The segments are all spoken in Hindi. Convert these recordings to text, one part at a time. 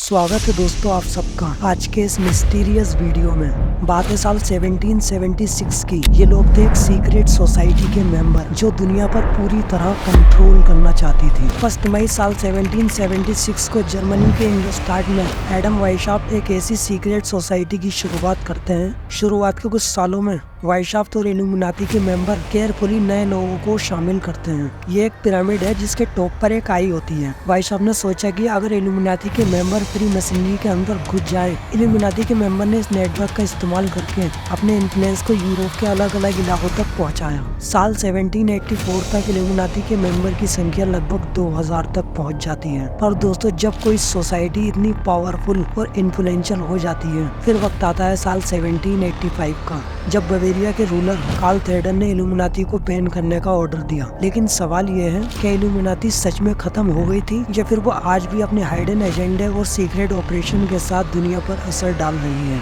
स्वागत है दोस्तों आप सबका आज के इस मिस्टीरियस वीडियो में। बात है साल 1776 की। ये लोग थे एक सीक्रेट सोसाइटी के मेंबर जो दुनिया पर पूरी तरह कंट्रोल करना चाहती थी। 1 मई साल 1776 को जर्मनी के इंग्लस्टाड में एडम वाइशॉफ्ट एक ऐसी सीक्रेट सोसाइटी की शुरुआत करते हैं। शुरुआत के कुछ सालों में वाइशॉफ्ट और इल्यूमिनाटी के मेंबर केयरफुली नए लोगों को शामिल करते हैं। ये एक पिरामिड है जिसके टॉप पर एक आई होती है। वाइशॉफ्ट ने सोचा कि अगर इल्यूमिनाटी के मेंबर फ्री मशीनरी के अंदर घुस जाए। इल्यूमिनाटी के मेंबर ने इस नेटवर्क का इस्तेमाल करके अपने इन्फ्लुएंस को यूरोप के अलग अलग इलाकों तक पहुंचाया। साल 1784 तक इल्यूमिनाटी के मेंबर की संख्या लगभग 2000 तक पहुंच जाती है। पर दोस्तों, जब कोई सोसाइटी इतनी पावरफुल और इन्फ्लुएंशियल हो जाती है, फिर वक्त आता है साल 1785 का, जब बवेरिया के रूलर कार्ल थेडर ने इल्यूमिनाटी को बैन करने का ऑर्डर दिया। लेकिन सवाल ये है कि इल्यूमिनाटी सच में खत्म हो गई थी या फिर वो आज भी अपने हाइडन एजेंडे और सीक्रेट ऑपरेशन के साथ दुनिया पर असर डाल रही है।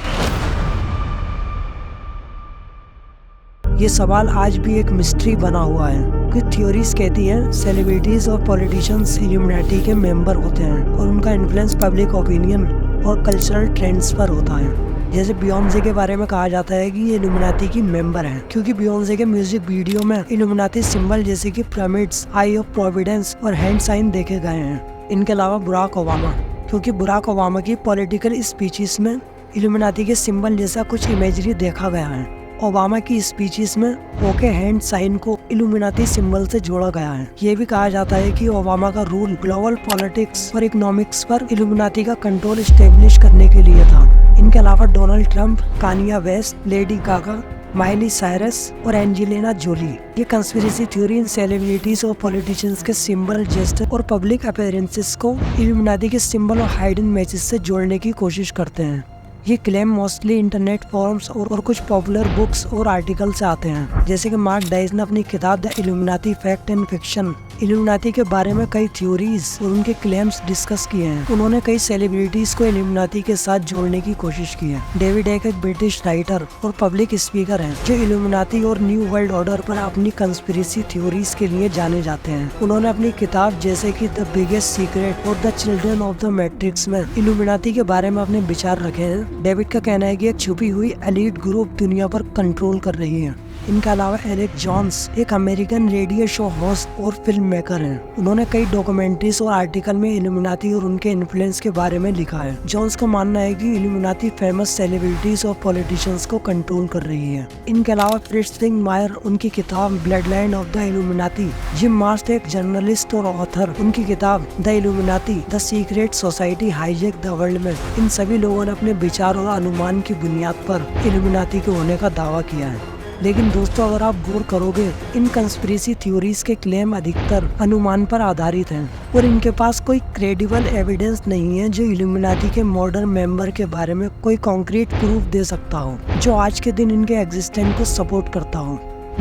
ये सवाल आज भी एक मिस्ट्री बना हुआ है। कुछ थ्योरीज कहती हैं सेलिब्रिटीज और पॉलिटिशियंस इल्यूमिनाटी के मेंबर होते हैं और उनका इन्फ्लुएंस पब्लिक ओपिनियन और कल्चरल ट्रेंड्स पर होता है। जैसे बियोंसे के बारे में कहा जाता है कि ये इल्यूमिनाटी की मेंबर है, क्योंकि बियोंसे के म्यूजिक वीडियो में इल्यूमिनाटी सिंबल जैसे कि पिरामिड्स, आई ऑफ प्रोविडेंस और हैंड साइन देखे गए हैं। इनके अलावा बराक ओबामा, क्योंकि बराक ओबामा की पॉलिटिकल स्पीचेस में इल्यूमिनाटी के सिंबल जैसा कुछ इमेजरी देखा गया है। ओबामा की स्पीचेस में ओके हैंड साइन को इल्यूमिनाटी सिंबल से जोड़ा गया है। ये भी कहा जाता है कि ओबामा का रूल ग्लोबल पॉलिटिक्स और इकोनॉमिक्स पर इल्यूमिनाटी का कंट्रोल एस्टेब्लिश करने के लिए था। इनके अलावा Donald Trump, Kanye West, Lady Gaga, Miley Cyrus और एंजेलिना जोली ये कंस्पिरेसी थ्योरी इन सेलिब्रिटीज और पॉलिटिशियंस के सिंबल, जेस्चर और पब्लिक अपीयरेंसेस को इल्यूमिनाटी के सिंबल और हाइडन मैसेज से जोड़ने की कोशिश करते हैं। ये क्लेम मोस्टली इंटरनेट फोरम्स और कुछ पॉपुलर बुक्स और आर्टिकल से आते हैं। जैसे कि मार्क डाइस ने अपनी किताब the illuminati fact and fiction illuminati के बारे में कई थ्योरीज और उनके क्लेम्स डिस्कस किए हैं। उन्होंने कई सेलिब्रिटीज को इल्यूमिनाटी के साथ जोड़ने की कोशिश की है। डेविड एक ब्रिटिश राइटर और पब्लिक स्पीकर हैं जो इल्यूमिनाटी और न्यू वर्ल्ड ऑर्डर पर अपनी कंस्पिरेसी थ्योरीज के लिए जाने जाते हैं। उन्होंने अपनी किताब जैसे कि द बिगेस्ट सीक्रेट और the children of the matrix में इल्यूमिनाटी के बारे में अपने विचार रखे हैं। डेविड का कहना है कि एक छुपी हुई एलीट ग्रुप दुनिया पर कंट्रोल कर रही है। इनके अलावा एरिक जॉन्स एक अमेरिकन रेडियो शो होस्ट और फिल्म मेकर हैं। उन्होंने कई डॉक्यूमेंट्रीज और आर्टिकल में इल्यूमिनाटी और उनके इन्फ्लुएंस के बारे में लिखा है। जॉन्स का मानना है कि इल्यूमिनाटी फेमस सेलिब्रिटीज और पॉलिटिशियंस को कंट्रोल कर रही है। इनके अलावा फ्रिट्ज मायर उनकी किताब blood line of the illuminati, gym Marsh एक जर्नलिस्ट और ऑथर, उनकी किताब the illuminati the secret society hijack the world में इन सभी लोगों ने अपने विचार और अनुमान की बुनियाद पर इल्यूमिनाटी के होने का दावा किया है। लेकिन दोस्तों, अगर आप गौर करोगे, इन कंस्पिरेसी थ्योरीज के क्लेम अधिकतर अनुमान पर आधारित हैं और इनके पास कोई क्रेडिबल एविडेंस नहीं है जो इल्यूमिनाटी के मॉडर्न मेंबर के बारे में कोई कॉन्क्रीट प्रूफ दे सकता हो जो आज के दिन इनके एग्जिस्टेंस को सपोर्ट करता हो।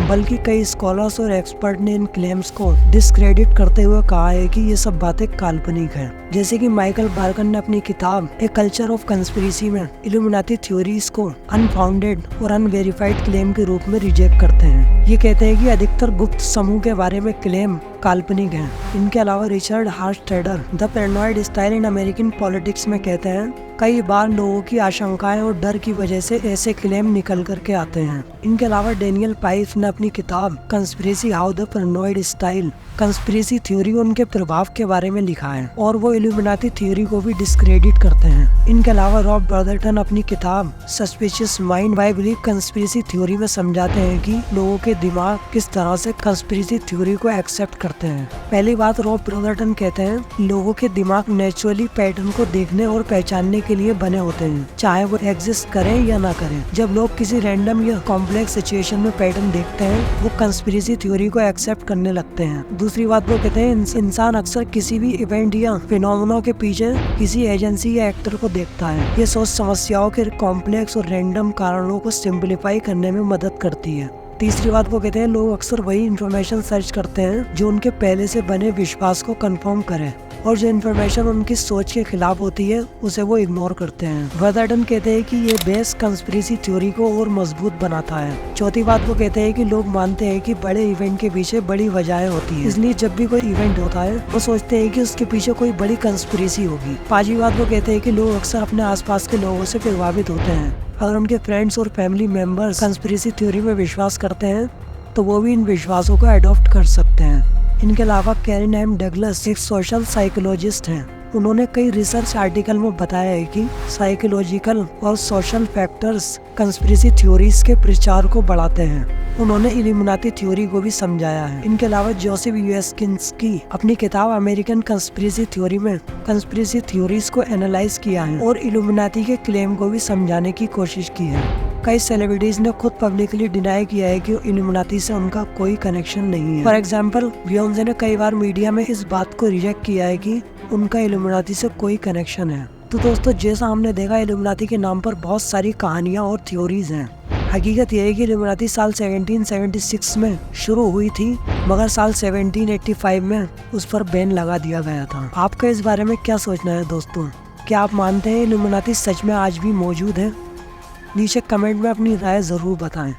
बल्कि कई स्कॉलर्स और एक्सपर्ट ने इन क्लेम्स को डिस्क्रेडिट करते हुए कहा है कि ये सब बातें काल्पनिक हैं। जैसे कि माइकल बार्कन ने अपनी किताब ए कल्चर ऑफ कंस्पिरेसी में इल्यूमिनाटी थ्योरीज को अनफाउंडेड और अनवेरिफाइड क्लेम के रूप में रिजेक्ट करते हैं। ये कहते हैं कि अधिकतर गुप्त समूह के बारे में क्लेम काल्पनिक हैं। इनके अलावा Richard Hofstadter the paranoid style in American politics में कहते हैं कई बार लोगों की आशंकाएं और डर की वजह से ऐसे क्लेम निकल करके आते हैं। इनके अलावा डेनियल पाइफ ने अपनी किताब conspiracy how the paranoid style conspiracy theory और उनके प्रभाव के बारे में लिखा है और वो इल्यूमिनाटी थ्योरी को भी डिस्क्रेडिट करते हैं। इनके अलावा रॉब ब्रदरटन अपनी किताब suspicious mind why believe conspiracy theory में समझाते हैं कि लोगों के दिमाग किस तरह से कंस्पिरेसी थ्योरी को एक्सेप्ट करते हैं। पहली बात, रॉब ब्रदरटन कहते हैं लोगों के दिमाग नेचुरली पैटर्न को देखने और पहचानने के लिए बने होते हैं, चाहे वो एग्जिस्ट करें या ना करें। जब लोग किसी रैंडम या कॉम्प्लेक्स सिचुएशन में पैटर्न देखते हैं, वो कंस्पिरेसी थ्योरी को एक्सेप्ट करने लगते हैं। दूसरी बात, वो कहते हैं इंसान अक्सर किसी भी इवेंट या फिनोमेना के पीछे किसी एजेंसी या एक्टर को देखता है। ये सोच समस्याओं के कॉम्प्लेक्स और रैंडम कारणों को सिंप्लीफाई करने में मदद करती है। तीसरी बात, वो कहते हैं लोग अक्सर वही इंफॉर्मेशन सर्च करते हैं जो उनके पहले से बने विश्वास को कंफर्म करे। और जो इन्फॉर्मेशन उनकी सोच के खिलाफ होती है उसे वो इग्नोर करते हैं। वर्दर्टन कहते हैं कि ये बेस कंस्पिरेसी थ्योरी को और मजबूत बनाता है। चौथी बात वो कहते हैं कि लोग मानते हैं कि बड़े इवेंट के पीछे बड़ी वजहें होती है, इसलिए जब भी कोई इवेंट होता है वो सोचते हैं कि उसके पीछे कोई बड़ी कंस्पिरेसी होगी। पांचवी बात वो कहते हैं कि लोग अक्सर अपने आसपास के लोगों से प्रभावित होते हैं। अगर उनके फ्रेंड्स और फैमिली मेंबर्स कंस्पिरेसी थ्योरी में विश्वास करते हैं तो वो भी इन विश्वासों को अडॉप्ट कर सकते हैं। इनके अलावा कैरिन एम डगलस एक सोशल साइकोलॉजिस्ट हैं। उन्होंने कई रिसर्च आर्टिकल में बताया है कि साइकोलॉजिकल और सोशल फैक्टर्स कंस्पिरेसी थ्योरीज के प्रचार को बढ़ाते हैं। उन्होंने इल्यूमिनाटी थ्योरी को भी समझाया है। इनके अलावा जोसेफ यूएस किंस्की अपनी किताब अमेरिकन कंस्पिरेसी थ्योरी में कंस्पिरेसी थ्योरीज को एनालाइज किया है और इल्यूमिनाटी के क्लेम को भी समझाने की कोशिश की है। कई सेलिब्रिटीज ने खुद पब्लिकली डिनाई किया है कि इल्यूमिनाटी से उनका कोई कनेक्शन नहीं है। फॉर एग्जाम्पल, बियोंसे ने कई बार मीडिया में इस बात को रिजेक्ट किया है कि उनका इल्यूमिनाटी से कोई कनेक्शन है। तो दोस्तों, जैसा हमने देखा, इल्यूमिनाटी के नाम पर बहुत सारी कहानियां और थ्योरीज हैं। हकीकत यह है कि इल्यूमिनाटी साल 1776 में शुरू हुई थी, मगर साल 1785 में उस पर बैन लगा दिया गया था। आपका इस बारे में क्या सोचना है दोस्तों? क्या आप मानते हैं इल्यूमिनाटी सच में आज भी मौजूद है? नीचे कमेंट में अपनी राय जरूर बताएं।